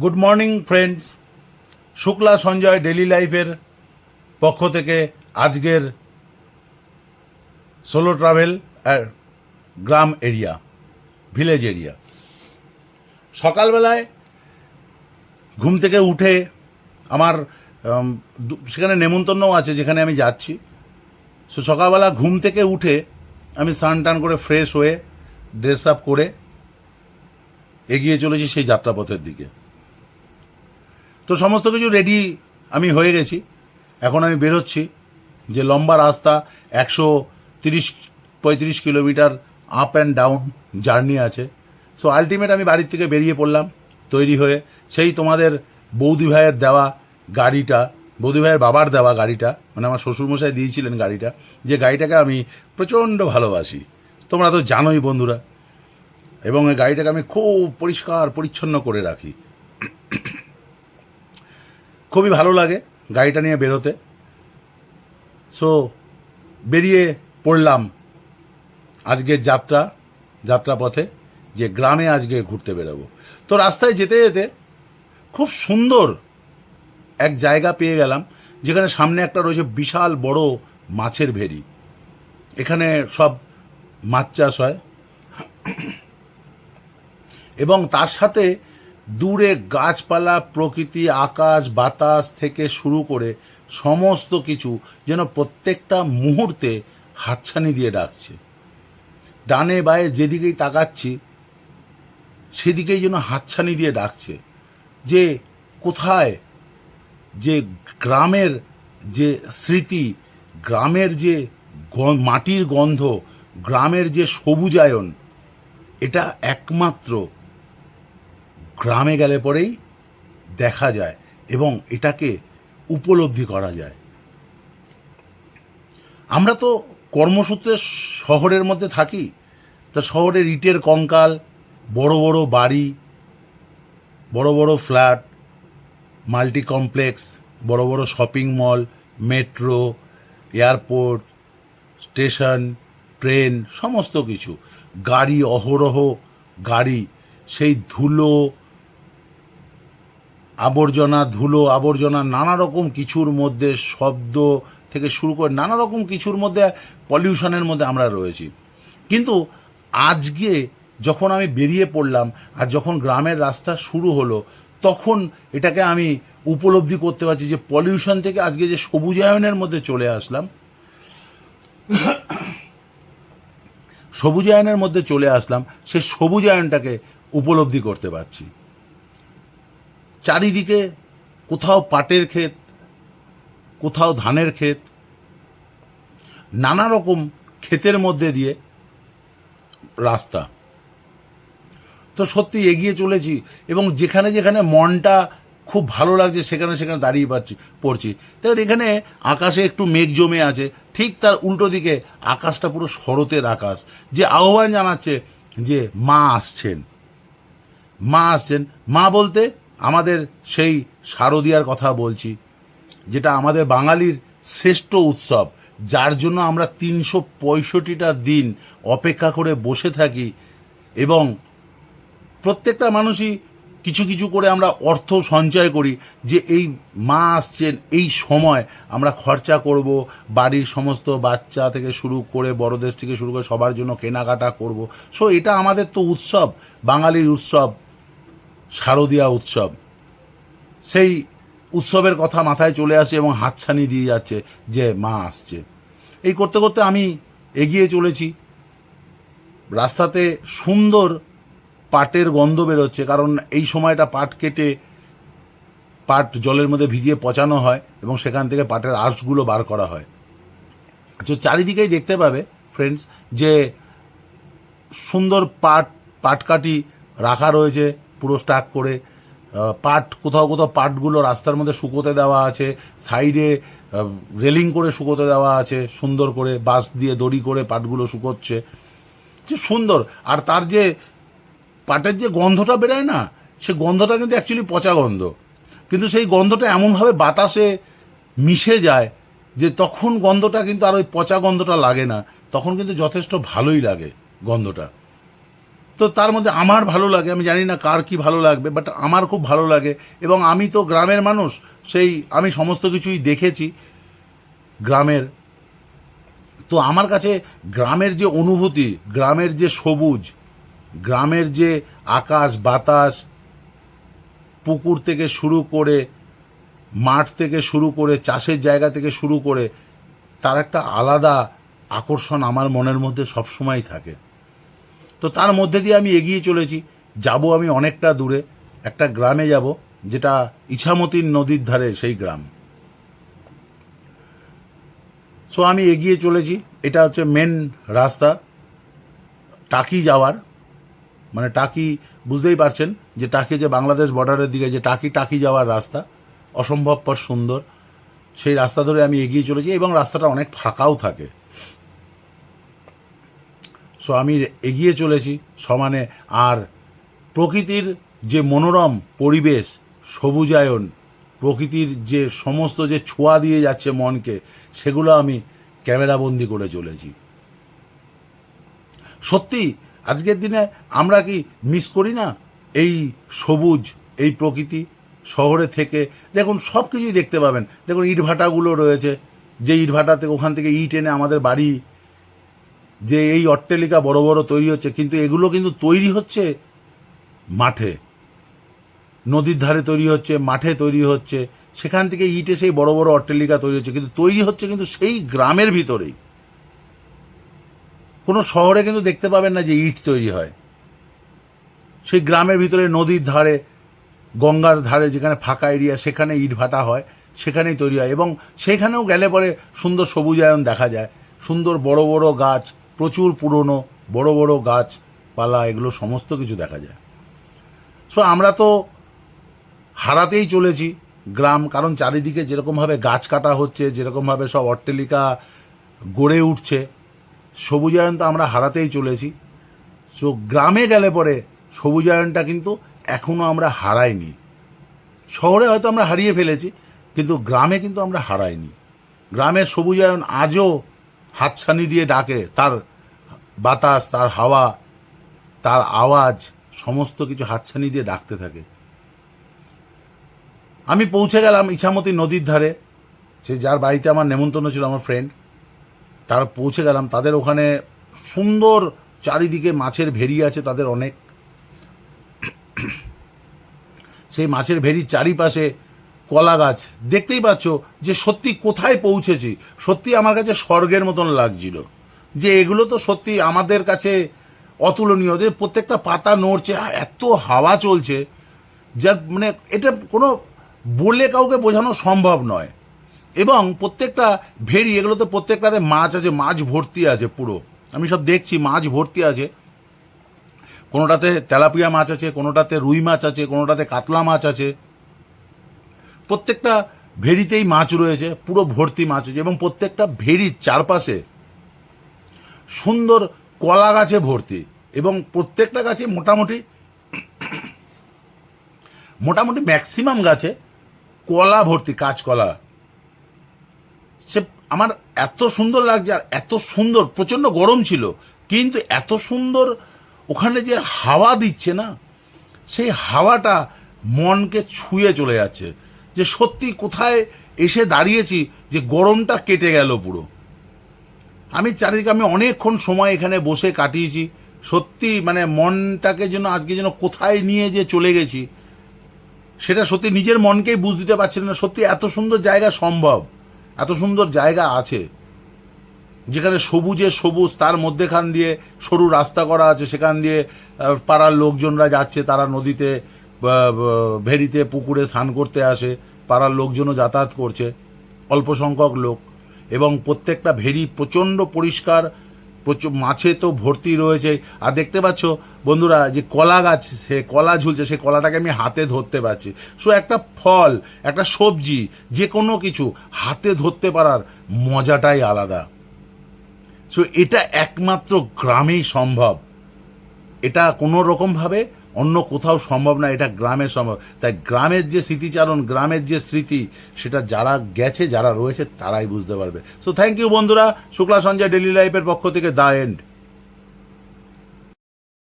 Good morning friends, Shukla Sanjay daily লাইফের পক্ষ থেকে আজকের সোলো ট্রাভেল গ্রাম এরিয়া, ভিলেজ এরিয়া। সকালবেলায় ঘুম থেকে উঠে আমার সেখানে নেমন্তন্নও আছে যেখানে আমি যাচ্ছি। সো সকালবেলা ঘুম থেকে উঠে আমি স্নান টান করে ফ্রেশ হয়ে ড্রেস আপ করে এগিয়ে চলেছি সেই যাত্রাপথের দিকে। তো সমস্ত কিছু রেডি আমি হয়ে গেছি। এখন আমি বেরোচ্ছি। যে লম্বা রাস্তা 130-35 kilometre up and down journey আছে। সো আলটিমেট আমি বাড়ির থেকে বেরিয়ে পড়লাম তৈরি হয়ে। সেই তোমাদের বৌদি ভাইয়ের দেওয়া গাড়িটা, বৌদি ভাইয়ের বাবার দেওয়া গাড়িটা, মানে আমার শ্বশুরমশাই দিয়েছিলেন গাড়িটা, যে গাড়িটাকে আমি প্রচণ্ড ভালোবাসি, তোমরা তো জানোই বন্ধুরা। এবং এই গাড়িটাকে আমি খুব পরিষ্কার পরিচ্ছন্ন করে রাখি। খুবই ভালো লাগে গাড়িটা নিয়ে বেরোতে। সো বেরিয়ে পড়লাম আজকের যাত্রাপথে, যে গ্রামে আজকে ঘুরতে বেরোবো। তো রাস্তায় যেতে যেতে খুব সুন্দর এক জায়গা পেয়ে গেলাম, যেখানে সামনে একটা রয়েছে বিশাল বড় মাছের ভেড়ি। এখানে সব মাছ চাষ হয় এবং তার সাথে দূরে গাছপালা, প্রকৃতি, আকাশ বাতাস থেকে শুরু করে সমস্ত কিছু যেন প্রত্যেকটা মুহূর্তে হাতছানি দিয়ে ডাকছে। ডানে বায়ে যেদিকেই তাকাচ্ছি সেদিকেই যেন হাতছানি দিয়ে ডাকছে, যে কোথায় যে গ্রামের যে স্মৃতি, গ্রামের যে মাটির গন্ধ, গ্রামের যে সবুজায়ন, এটা একমাত্র গ্রামে গেলে পরেই দেখা যায় এবং এটাকে উপলব্ধি করা যায়। আমরা তো কর্মসূত্রে শহরের মধ্যে থাকি, তা শহরের ইটের কঙ্কাল, বড় বড় বাড়ি, বড় বড় ফ্ল্যাট, মাল্টি কমপ্লেক্স, বড় বড় shopping mall, metro, airport, station, train, সমস্ত কিছু গাড়ি, অহরহ গাড়ি, সেই ধুলো আবর্জনা নানা রকম কিছুর মধ্যে, শব্দ থেকে শুরু করে নানা রকম কিছুর মধ্যে, পলিউশনের মধ্যে আমরা রয়েছি। কিন্তু আজকে যখন আমি বেরিয়ে পড়লাম আর যখন গ্রামের রাস্তা শুরু হলো, তখন এটাকে আমি উপলব্ধি করতে পারছি যে পলিউশন থেকে আজকে যে সবুজায়নের মধ্যে চলে আসলাম, সেই সবুজায়নটাকে উপলব্ধি করতে পারছি। চারিদিকে কোথাও পাটের ক্ষেত, কোথাও ধানের ক্ষেত, নানা রকম ক্ষেতের মধ্যে দিয়ে রাস্তা। তো সত্যি এগিয়ে চলেছি এবং যেখানে যেখানে মনটা খুব ভালো লাগছে সেখানে সেখানে দাঁড়িয়ে পড়ছি। তাই এখানে আকাশে একটু মেঘ জমে আছে, ঠিক তার উল্টো দিকে আকাশটা পুরো শরতের আকাশ, যে আহ্বান জানাচ্ছে যে মা আসছেন। মা বলতে আমাদের সেই শারদীয়ার কথা বলছি, যেটা আমাদের বাঙালির শ্রেষ্ঠ উৎসব, যার জন্য আমরা 365টা দিন অপেক্ষা করে বসে থাকি এবং প্রত্যেকটা মানুষই কিছু কিছু করে আমরা অর্থ সঞ্চয় করি, যে এই মা আসছেন, এই সময় আমরা খরচা করব, বাড়ির সমস্ত বাচ্চা থেকে শুরু করে বড়দের থেকে শুরু করে সবার জন্য কেনাকাটা করব। সো এটা আমাদের তো উৎসব, বাঙালির উৎসব, শারদীয়া উৎসব। সেই উৎসবের কথা মাথায় চলে আসে এবং হাতছানি দিয়ে যাচ্ছে যে মা আসছে। এই করতে করতে আমি এগিয়ে চলেছি। রাস্তাতে সুন্দর পাটের গন্ধ বেরোচ্ছে, কারণ এই সময়টা পাট কেটে পাট জলের মধ্যে ভিজিয়ে পচানো হয় এবং সেখান থেকে পাটের আঁশগুলো বার করা হয়। তো চারিদিকেই দেখতে পাবে ফ্রেন্ডস যে সুন্দর পাটকাঠি রাখা রয়েছে পুরো স্টাক করে। কোথাও কোথাও পাটগুলো রাস্তার মধ্যে শুকোতে দেওয়া আছে, সাইডে রেলিং করে শুকোতে দেওয়া আছে, সুন্দর করে বাঁশ দিয়ে দড়ি করে পাটগুলো শুকোচ্ছে, যে সুন্দর। আর তার যে পাটের যে গন্ধটা বেরোয় না, সে গন্ধটা কিন্তু অ্যাকচুয়ালি পচা গন্ধ, কিন্তু সেই গন্ধটা এমনভাবে বাতাসে মিশে যায় যে তখন গন্ধটা কিন্তু আর ওই পচা গন্ধটা লাগে না, তখন কিন্তু যথেষ্ট ভালোই লাগে গন্ধটা। তো তার মধ্যে আমার ভালো লাগে, আমি জানি না কার কি ভালো লাগবে, বাট আমার খুব ভালো লাগে। এবং আমি তো গ্রামের মানুষ, সেই আমি সমস্ত কিছুই দেখেছি গ্রামের। তো আমার কাছে গ্রামের যে অনুভূতি, গ্রামের যে সবুজ, গ্রামের যে আকাশ বাতাস, পুকুর থেকে শুরু করে, মাঠ থেকে শুরু করে, চাষের জায়গা থেকে শুরু করে, তার একটা আলাদা আকর্ষণ আমার মনের মধ্যে সবসময় থাকে। তো তার মধ্যে দিয়ে আমি এগিয়ে চলেছি। যাব আমি অনেকটা দূরে, একটা গ্রামে যাব, যেটা ইছামতি নদীর ধারে সেই গ্রাম। সো আমি এগিয়ে চলেছি। এটা হচ্ছে মেন রাস্তা টাকি যাওয়ার, মানে টাকি, বুঝতেই পারছেন যে টাকি যে বাংলাদেশ বর্ডারের দিকে যে টাকি যাওয়ার রাস্তা, অসম্ভবপর সুন্দর। সেই রাস্তা ধরে আমি এগিয়ে চলেছি এবং রাস্তাটা অনেক ফাঁকাও থাকে। সো আমি এগিয়ে চলেছি সমানে। আর প্রকৃতির যে মনোরম পরিবেশ, সবুজায়ন, প্রকৃতির যে সমস্ত যে ছোঁয়া দিয়ে যাচ্ছে মনকে, সেগুলো আমি ক্যামেরাবন্দি করে চলেছি। সত্যি আজকের দিনে আমরা কি মিস করি না এই সবুজ, এই প্রকৃতি? শহরে থেকে দেখুন সব কিছুই দেখতে পাবেন। দেখুন ইটভাটাগুলো রয়েছে, যে ইটভাটা থেকে, ওখান থেকে ইট এনে আমাদের বাড়ি, যে এই অট্টালিকা বড় বড় তৈরি হচ্ছে, কিন্তু এগুলো কিন্তু তৈরি হচ্ছে মাঠে, নদীর ধারে তৈরি হচ্ছে, মাঠে তৈরি হচ্ছে। সেখান থেকে ইটে সেই বড় বড় অট্টালিকা তৈরি হচ্ছে, কিন্তু তৈরি হচ্ছে কিন্তু সেই গ্রামের ভিতরেই। কোনো শহরে কিন্তু দেখতে পাবেন না যে ইট তৈরি হয়। সেই গ্রামের ভিতরে নদীর ধারে, গঙ্গার ধারে, যেখানে ফাঁকা এরিয়া, সেখানে ইটভাটা হয়, সেখানেই তৈরি হয়। এবং সেখানেও গেলে পরে সুন্দর সবুজায়ন দেখা যায়, সুন্দর বড় বড় গাছ, প্রচুর পুরনো বড় বড় গাছপালা, এগুলো সমস্ত কিছু দেখা যায়। সো আমরা তো হারাতেই চলেছি গ্রাম, কারণ চারিদিকে যেরকমভাবে গাছ কাটা হচ্ছে, যেরকমভাবে সব অট্টালিকা গড়ে উঠছে, সবুজায়ন তো আমরা হারাতেই চলেছি। সো গ্রামে গেলে পরে সবুজায়নটা কিন্তু এখনও আমরা হারাইনি। শহরে হয়তো আমরা হারিয়ে ফেলেছি, কিন্তু গ্রামে কিন্তু আমরা হারাইনি। গ্রামের সবুজায়ন আজও হাতছানি দিয়ে ডাকে, তার বাতাস, তার হাওয়া, তার আওয়াজ, সমস্ত কিছু হাতছানি দিয়ে ডাকতে থাকে। আমি পৌঁছে গেলাম ইছামতি নদীর ধারে। সে যার বাড়িতে আমার নেমন্তন্ন ছিল, আমার ফ্রেন্ড, তার পৌঁছে গেলাম। তাদের ওখানে সুন্দর চারিদিকে মাছের ভেরি আছে তাদের অনেক। সেই মাছের ভেরির চারিপাশে কলা গাছ, দেখতেই পাচ্ছ যে সত্যি কোথায় পৌঁছেছি। সত্যি আমার কাছে স্বর্গের মতন লাগছিল, যে এগুলো তো সত্যি আমাদের কাছে অতুলনীয়। যে প্রত্যেকটা পাতা নড়ছে, এত হাওয়া চলছে, যার মানে এটা কোনো বলে কাউকে বোঝানো সম্ভব নয়। এবং প্রত্যেকটা ভেরি, এগুলোতে প্রত্যেকটাতে মাছ আছে, মাছ ভর্তি আছে পুরো। আমি সব দেখছি মাছ ভর্তি আছে। কোনোটাতে তেলাপিয়া মাছ আছে, কোনোটাতে রুই মাছ আছে, কোনোটাতে কাতলা মাছ আছে। প্রত্যেকটা ভেরিতেই মাছ রয়েছে, পুরো ভর্তি মাছ আছে। এবং প্রত্যেকটা ভেরির চারপাশে সুন্দর কলা গাছে ভর্তি। এবং প্রত্যেকটা গাছে মোটামুটি ম্যাক্সিমাম গাছে কলা ভর্তি, কাঁচকলা। সে আমার এত সুন্দর লাগছে, আর এত সুন্দর, প্রচণ্ড গরম ছিল, কিন্তু এত সুন্দর ওখানে যে হাওয়া দিচ্ছে না, সেই হাওয়াটা মনকে ছুঁয়ে চলে যাচ্ছে। যে সত্যি কোথায় এসে দাঁড়িয়েছি, যে গরমটা কেটে গেল পুরো। আমি চারিদিকে, আমি অনেকক্ষণ সময় এখানে বসে কাটিয়েছি। সত্যি মানে মনটাকে যেন আজকে যেন কোথায় নিয়ে যে চলে গেছি, সেটা সত্যি নিজের মনকেই বুঝ দিতে পারছিলাম না। সত্যি এত সুন্দর জায়গা সম্ভব, এত সুন্দর জায়গা আছে, যেখানে সবুজে সবুজ, তার মধ্যেখান দিয়ে সরু রাস্তা করা আছে, সেখান দিয়ে পাড়ার লোকজনরা যাচ্ছে, তারা নদীতে, ভেরিতে, পুকুরে স্নান করতে আসে। পাড়ার লোকজনও যাতায়াত করছে, অল্প সংখ্যক লোক। এবং প্রত্যেকটা ভেরি প্রচণ্ড পরিষ্কার, মাছে তো ভর্তি রয়েছে। আর দেখতে পাচ্ছ বন্ধুরা, যে কলা গাছ, সে কলা ঝুলছে, সেই কলাটাকে আমি হাতে ধরতে পারছি। সো একটা ফল, একটা সবজি, যে কোনো কিছু হাতে ধরতে পারার মজাটাই আলাদা। সো এটা একমাত্র গ্রামেই সম্ভব। এটা কোনো রকমভাবে অন্য কোথাও সম্ভব না, এটা গ্রামে সম্ভব। তাই গ্রামের যে স্মৃতিচারণ, গ্রামের যে স্মৃতি, সেটা যারা গেছে, যারা রয়েছে, তারাই বুঝতে পারবে। সো থ্যাংক ইউ বন্ধুরা। শুক্লা সঞ্জয় ডেইলি লাইফের পক্ষ থেকে দ্য এন্ড।